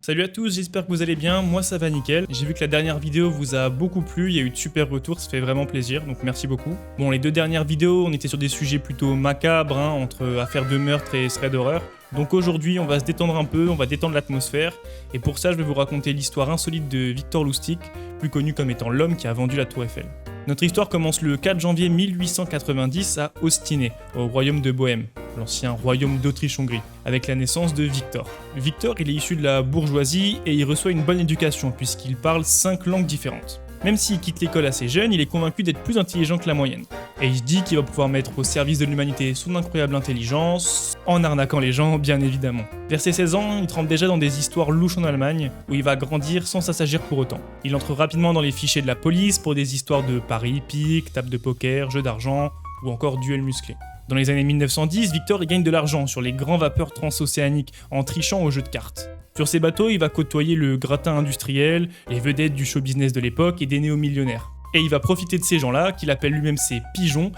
Salut à tous, j'espère que vous allez bien, moi ça va nickel. J'ai vu que la dernière vidéo vous a beaucoup plu, il y a eu de super retours, ça fait vraiment plaisir, donc merci beaucoup. Bon, les deux dernières vidéos, on était sur des sujets plutôt macabres, entre affaires de meurtre et threads d'horreur. Donc aujourd'hui, on va se détendre un peu, on va détendre l'atmosphère, et pour ça, je vais vous raconter l'histoire insolite de Victor Lustig, plus connu comme étant l'homme qui a vendu la Tour Eiffel. Notre histoire commence le 4 janvier 1890 à Ostiny, au royaume de Bohême, l'ancien royaume d'Autriche-Hongrie, avec la naissance de Victor. Victor, il est issu de la bourgeoisie et il reçoit une bonne éducation puisqu'il parle 5 langues différentes. Même s'il quitte l'école assez jeune, il est convaincu d'être plus intelligent que la moyenne. Et il se dit qu'il va pouvoir mettre au service de l'humanité son incroyable intelligence, en arnaquant les gens, bien évidemment. Vers ses 16 ans, il trempe déjà dans des histoires louches en Allemagne, où il va grandir sans s'assagir pour autant. Il entre rapidement dans les fichiers de la police pour des histoires de paris hippiques, table de poker, jeux d'argent, ou encore duels musclés. Dans les années 1910, Victor gagne de l'argent sur les grands vapeurs transocéaniques en trichant aux jeux de cartes. Sur ces bateaux, il va côtoyer le gratin industriel, les vedettes du show business de l'époque et des néo-millionnaires. Et il va profiter de ces gens-là, qu'il appelle lui-même ses pigeons,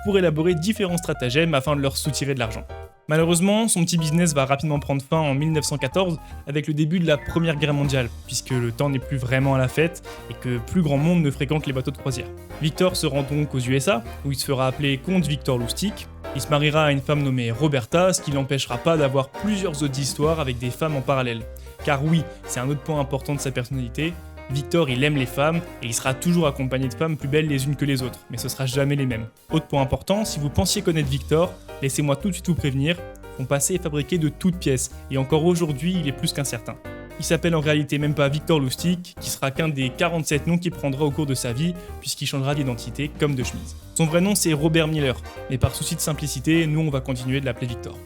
pour élaborer différents stratagèmes afin de leur soutirer de l'argent. Malheureusement, son petit business va rapidement prendre fin en 1914 avec le début de la Première Guerre mondiale, puisque le temps n'est plus vraiment à la fête et que plus grand monde ne fréquente les bateaux de croisière. Victor se rend donc aux USA, où il se fera appeler comte Victor Lustig. Il se mariera à une femme nommée Roberta, ce qui l'empêchera pas d'avoir plusieurs autres histoires avec des femmes en parallèle. Car oui, c'est un autre point important de sa personnalité, Victor il aime les femmes et il sera toujours accompagné de femmes plus belles les unes que les autres, mais ce sera jamais les mêmes. Autre point important, si vous pensiez connaître Victor, laissez-moi tout de suite vous prévenir, son passé est fabriqué de toutes pièces et encore aujourd'hui il est plus qu'incertain. Il s'appelle en réalité même pas Victor Lustig, qui sera qu'un des 47 noms qu'il prendra au cours de sa vie, puisqu'il changera d'identité comme de chemise. Son vrai nom c'est Robert Miller, mais par souci de simplicité, nous on va continuer de l'appeler Victor.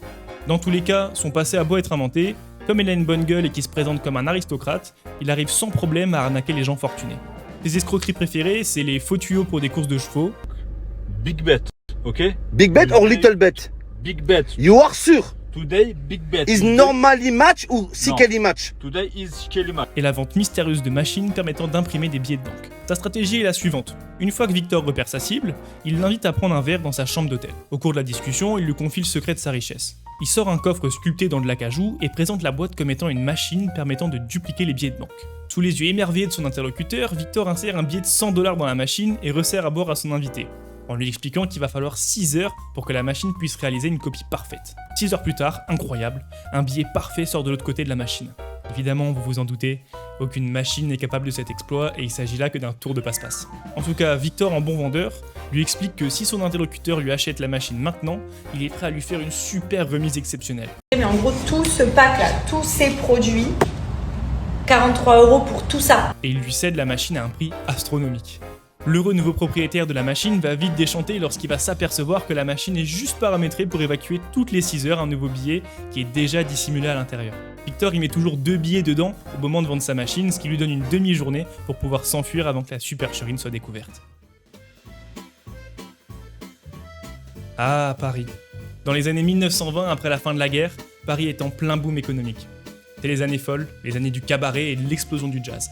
Dans tous les cas, son passé a beau être inventé, comme il a une bonne gueule et qu'il se présente comme un aristocrate, il arrive sans problème à arnaquer les gens fortunés. Ses escroqueries préférées, c'est les faux tuyaux pour des courses de chevaux. Big bet, ok? Big bet or little bet? Big bet. You are sure? Today, big bet. Is Today- normally match ou sikeli match? Today is Kelima. Et la vente mystérieuse de machines permettant d'imprimer des billets de banque. Sa stratégie est la suivante. Une fois que Victor repère sa cible, il l'invite à prendre un verre dans sa chambre d'hôtel. Au cours de la discussion, il lui confie le secret de sa richesse. Il sort un coffre sculpté dans de l'acajou et présente la boîte comme étant une machine permettant de dupliquer les billets de banque. Sous les yeux émerveillés de son interlocuteur, Victor insère un billet de 100 $ dans la machine et resserre à bord à son invité, en lui expliquant qu'il va falloir 6 heures pour que la machine puisse réaliser une copie parfaite. 6 heures plus tard, incroyable, un billet parfait sort de l'autre côté de la machine. Évidemment, vous vous en doutez, aucune machine n'est capable de cet exploit et il s'agit là que d'un tour de passe-passe. En tout cas, Victor, en bon vendeur, lui explique que si son interlocuteur lui achète la machine maintenant, il est prêt à lui faire une super remise exceptionnelle. Mais en gros, tout ce pack-là, tous ces produits, 43 € pour tout ça. Et il lui cède la machine à un prix astronomique. L'heureux nouveau propriétaire de la machine va vite déchanter lorsqu'il va s'apercevoir que la machine est juste paramétrée pour évacuer toutes les 6 heures un nouveau billet qui est déjà dissimulé à l'intérieur. Victor y met toujours 2 billets dedans au moment de vendre sa machine, ce qui lui donne une demi-journée pour pouvoir s'enfuir avant que la supercherie ne soit découverte. Ah, Paris. Dans les années 1920, après la fin de la guerre, Paris est en plein boom économique. C'est les années folles, les années du cabaret et de l'explosion du jazz.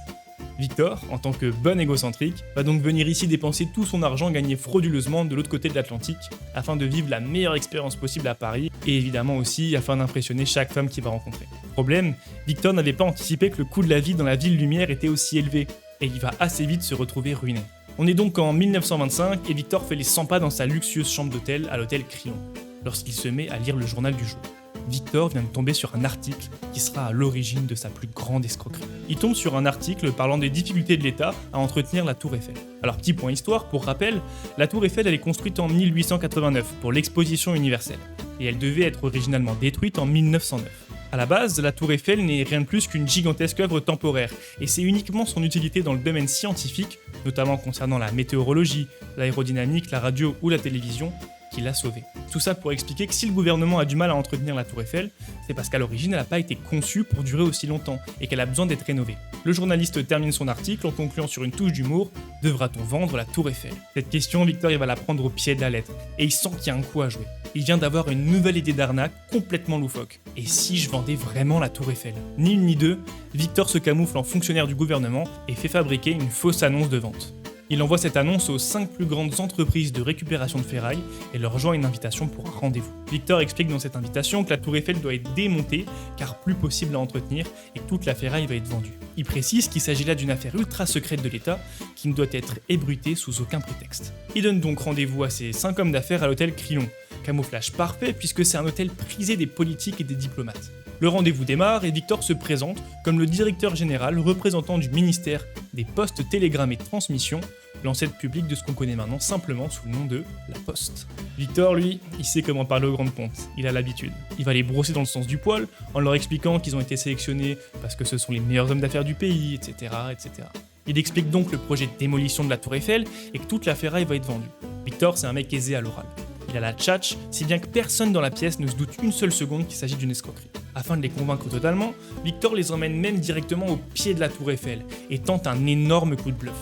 Victor, en tant que bon égocentrique, va donc venir ici dépenser tout son argent gagné frauduleusement de l'autre côté de l'Atlantique afin de vivre la meilleure expérience possible à Paris et évidemment aussi afin d'impressionner chaque femme qu'il va rencontrer. Problème, Victor n'avait pas anticipé que le coût de la vie dans la ville lumière était aussi élevé et il va assez vite se retrouver ruiné. On est donc en 1925 et Victor fait les 100 pas dans sa luxueuse chambre d'hôtel à l'hôtel Crillon lorsqu'il se met à lire le journal du jour. Victor vient de tomber sur un article qui sera à l'origine de sa plus grande escroquerie. Il tombe sur un article parlant des difficultés de l'État à entretenir la Tour Eiffel. Alors petit point histoire, pour rappel, la Tour Eiffel elle est construite en 1889 pour l'exposition universelle et elle devait être originalement détruite en 1909. À la base, la Tour Eiffel n'est rien de plus qu'une gigantesque œuvre temporaire et c'est uniquement son utilité dans le domaine scientifique, notamment concernant la météorologie, l'aérodynamique, la radio ou la télévision, qui l'a sauvée. Tout ça pour expliquer que si le gouvernement a du mal à entretenir la Tour Eiffel, c'est parce qu'à l'origine elle n'a pas été conçue pour durer aussi longtemps et qu'elle a besoin d'être rénovée. Le journaliste termine son article en concluant sur une touche d'humour: devra-t-on vendre la Tour Eiffel? Cette question, Victor il va la prendre au pied de la lettre et il sent qu'il y a un coup à jouer. Il vient d'avoir une nouvelle idée d'arnaque complètement loufoque. Et si je vendais vraiment la Tour Eiffel? Ni une ni deux, Victor se camoufle en fonctionnaire du gouvernement et fait fabriquer une fausse annonce de vente. Il envoie cette annonce aux 5 plus grandes entreprises de récupération de ferraille et leur joint une invitation pour un rendez-vous. Victor explique dans cette invitation que la tour Eiffel doit être démontée car plus possible à entretenir et que toute la ferraille va être vendue. Il précise qu'il s'agit là d'une affaire ultra secrète de l'État qui ne doit être ébruitée sous aucun prétexte. Il donne donc rendez-vous à ces 5 hommes d'affaires à l'hôtel Crillon. Camouflage parfait puisque c'est un hôtel prisé des politiques et des diplomates. Le rendez-vous démarre et Victor se présente comme le directeur général représentant du ministère des Postes, Télégrammes et Transmissions, l'ancêtre public de ce qu'on connaît maintenant simplement sous le nom de la Poste. Victor, lui, il sait comment parler aux grandes pontes, il a l'habitude. Il va les brosser dans le sens du poil en leur expliquant qu'ils ont été sélectionnés parce que ce sont les meilleurs hommes d'affaires du pays, etc., etc. Il explique donc le projet de démolition de la tour Eiffel et que toute la ferraille va être vendue. Victor, c'est un mec aisé à l'oral. Il a la tchatche, si bien que personne dans la pièce ne se doute une seule seconde qu'il s'agit d'une escroquerie. Afin de les convaincre totalement, Victor les emmène même directement au pied de la tour Eiffel et tente un énorme coup de bluff.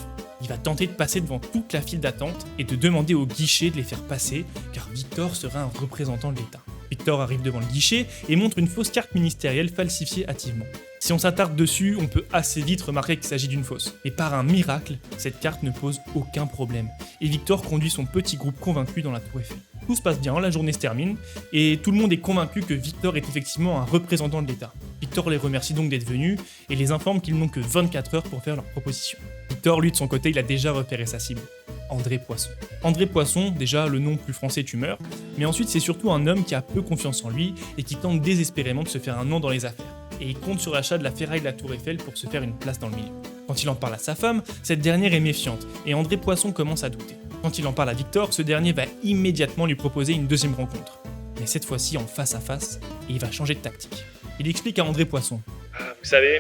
Il va tenter de passer devant toute la file d'attente et de demander au guichet de les faire passer, car Victor serait un représentant de l'État. Victor arrive devant le guichet et montre une fausse carte ministérielle falsifiée hâtivement. Si on s'attarde dessus, on peut assez vite remarquer qu'il s'agit d'une fausse. Et par un miracle, cette carte ne pose aucun problème, et Victor conduit son petit groupe convaincu dans la tour Eiffel. Tout se passe bien, la journée se termine, et tout le monde est convaincu que Victor est effectivement un représentant de l'État. Victor les remercie donc d'être venus, et les informe qu'ils n'ont que 24 heures pour faire leur proposition. Victor, lui, de son côté, il a déjà repéré sa cible. André Poisson. André Poisson, déjà le nom plus français tu meurs, mais ensuite c'est surtout un homme qui a peu confiance en lui et qui tente désespérément de se faire un nom dans les affaires. Et il compte sur l'achat de la ferraille de la tour Eiffel pour se faire une place dans le milieu. Quand il en parle à sa femme, cette dernière est méfiante, et André Poisson commence à douter. Quand il en parle à Victor, ce dernier va immédiatement lui proposer une deuxième rencontre. Mais cette fois-ci en face à face, et il va changer de tactique. Il explique à André Poisson. Vous savez,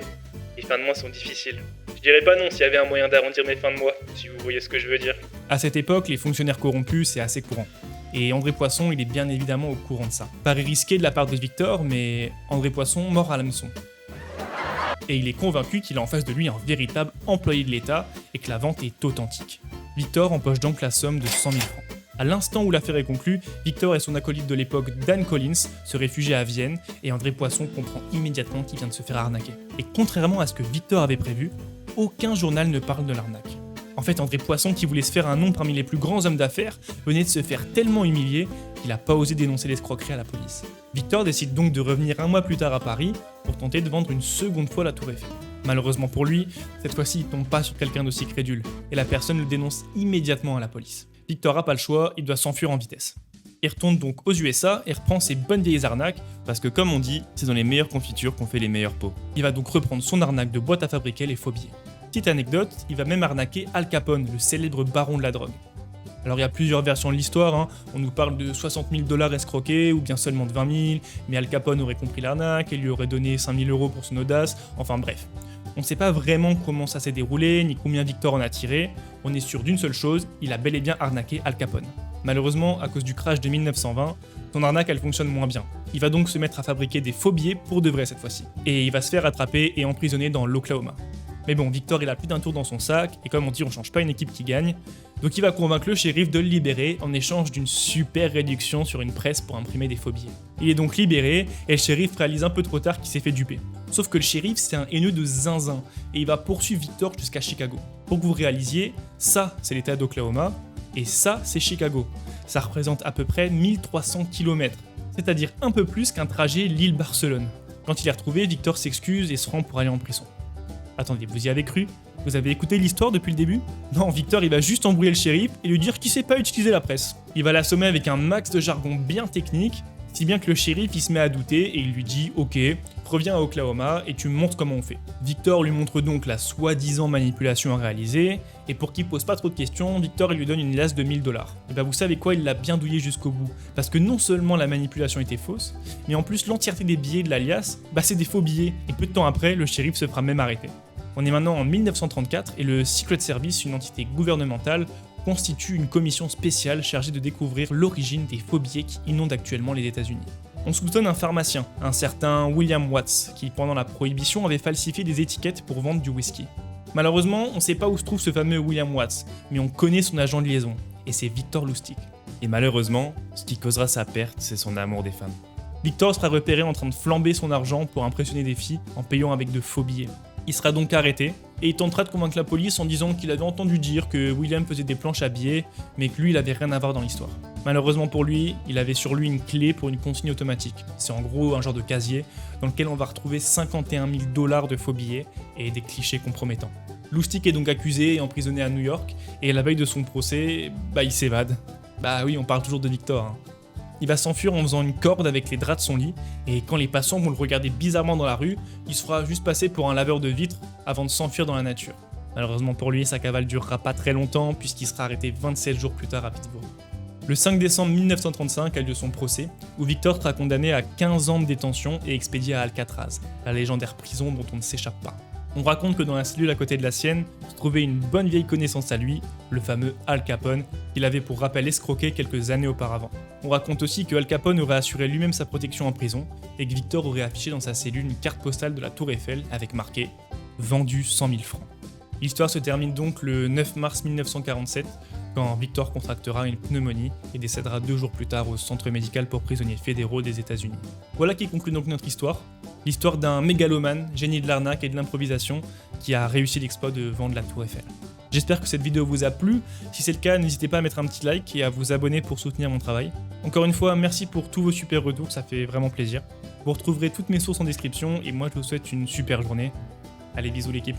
les fins de mois sont difficiles. Je dirais pas non s'il y avait un moyen d'arrondir mes fins de mois, si vous voyez ce que je veux dire. À cette époque, les fonctionnaires corrompus, c'est assez courant. Et André Poisson, il est bien évidemment au courant de ça. Paris risqué de la part de Victor, mais André Poisson mord à l'hameçon. Et il est convaincu qu'il a en face de lui un véritable employé de l'État et que la vente est authentique. Victor empoche donc la somme de 100 000 francs. À l'instant où l'affaire est conclue, Victor et son acolyte de l'époque, Dan Collins, se réfugient à Vienne et André Poisson comprend immédiatement qu'il vient de se faire arnaquer. Et contrairement à ce que Victor avait prévu, aucun journal ne parle de l'arnaque. En fait, André Poisson, qui voulait se faire un nom parmi les plus grands hommes d'affaires, venait de se faire tellement humilier qu'il n'a pas osé dénoncer l'escroquerie à la police. Victor décide donc de revenir un mois plus tard à Paris pour tenter de vendre une seconde fois la tour Eiffel. Malheureusement pour lui, cette fois-ci il tombe pas sur quelqu'un d'aussi crédule, et la personne le dénonce immédiatement à la police. Victor n'a pas le choix, il doit s'enfuir en vitesse. Il retourne donc aux USA et reprend ses bonnes vieilles arnaques, parce que comme on dit, c'est dans les meilleures confitures qu'on fait les meilleurs pots. Il va donc reprendre son arnaque de boîte à fabriquer les faux billets. Petite anecdote, il va même arnaquer Al Capone, le célèbre baron de la drogue. Alors il y a plusieurs versions de l'histoire, on nous parle de 60 000 $ escroqués, ou bien seulement de 20 000, mais Al Capone aurait compris l'arnaque et lui aurait donné 5 000 € pour son audace, enfin bref. On ne sait pas vraiment comment ça s'est déroulé, ni combien Victor en a tiré, on est sûr d'une seule chose, il a bel et bien arnaqué Al Capone. Malheureusement, à cause du crash de 1920, son arnaque elle fonctionne moins bien. Il va donc se mettre à fabriquer des faux billets pour de vrai cette fois-ci, et il va se faire attraper et emprisonner dans l'Oklahoma. Mais bon, Victor il a plus d'un tour dans son sac, et comme on dit on change pas une équipe qui gagne, donc il va convaincre le shérif de le libérer en échange d'une super réduction sur une presse pour imprimer des faux billets. Il est donc libéré, et le shérif réalise un peu trop tard qu'il s'est fait duper. Sauf que le shérif c'est un haineux de zinzin, et il va poursuivre Victor jusqu'à Chicago. Pour que vous réalisiez, ça c'est l'état d'Oklahoma, et ça c'est Chicago. Ça représente à peu près 1300 km, c'est-à-dire un peu plus qu'un trajet Lille-Barcelone. Quand il est retrouvé, Victor s'excuse et se rend pour aller en prison. Attendez, vous y avez cru? Vous avez écouté l'histoire depuis le début? Non, Victor il va juste embrouiller le shérif et lui dire qu'il sait pas utiliser la presse. Il va l'assommer avec un max de jargon bien technique, si bien que le shérif il se met à douter et il lui dit « Ok, reviens à Oklahoma et tu me montres comment on fait ». Victor lui montre donc la soi-disant manipulation à réaliser, et pour qu'il pose pas trop de questions, Victor il lui donne une liasse de 1000 $. Et bah vous savez quoi, il l'a bien douillé jusqu'au bout, parce que non seulement la manipulation était fausse, mais en plus l'entièreté des billets de la liasse, bah c'est des faux billets, et peu de temps après, le shérif se fera même arrêter. On est maintenant en 1934 et le Secret Service, une entité gouvernementale, constitue une commission spéciale chargée de découvrir l'origine des faux billets qui inondent actuellement les États-Unis. On soupçonne un pharmacien, un certain William Watts, qui pendant la Prohibition avait falsifié des étiquettes pour vendre du whisky. Malheureusement, on ne sait pas où se trouve ce fameux William Watts, mais on connaît son agent de liaison, et c'est Victor Lustig. Et malheureusement, ce qui causera sa perte, c'est son amour des femmes. Victor sera repéré en train de flamber son argent pour impressionner des filles en payant avec de faux billets. Il sera donc arrêté, et il tentera de convaincre la police en disant qu'il avait entendu dire que William faisait des planches à billets, mais que lui il avait rien à voir dans l'histoire. Malheureusement pour lui, il avait sur lui une clé pour une consigne automatique. C'est en gros un genre de casier dans lequel on va retrouver 51 000 $ de faux billets et des clichés compromettants. Lustig est donc accusé et emprisonné à New York, et à la veille de son procès, il s'évade. Bah oui, on parle toujours de Victor. Hein. Il va s'enfuir en faisant une corde avec les draps de son lit, et quand les passants vont le regarder bizarrement dans la rue, il se fera juste passer pour un laveur de vitres avant de s'enfuir dans la nature. Malheureusement pour lui, sa cavale durera pas très longtemps puisqu'il sera arrêté 27 jours plus tard à Pittsburgh. Le 5 décembre 1935 a lieu son procès, où Victor sera condamné à 15 ans de détention et expédié à Alcatraz, la légendaire prison dont on ne s'échappe pas. On raconte que dans la cellule à côté de la sienne se trouvait une bonne vieille connaissance à lui, le fameux Al Capone, qu'il avait pour rappel escroqué quelques années auparavant. On raconte aussi que Al Capone aurait assuré lui-même sa protection en prison, et que Victor aurait affiché dans sa cellule une carte postale de la Tour Eiffel avec marqué « Vendu 100 000 francs ». L'histoire se termine donc le 9 mars 1947, quand Victor contractera une pneumonie et décédera 2 jours plus tard au centre médical pour prisonniers fédéraux des États-Unis. Voilà qui conclut donc notre histoire. L'histoire d'un mégalomane, génie de l'arnaque et de l'improvisation, qui a réussi l'exploit de vendre la Tour Eiffel. J'espère que cette vidéo vous a plu. Si c'est le cas, n'hésitez pas à mettre un petit like et à vous abonner pour soutenir mon travail. Encore une fois, merci pour tous vos super retours, ça fait vraiment plaisir. Vous retrouverez toutes mes sources en description et moi je vous souhaite une super journée. Allez, bisous l'équipe.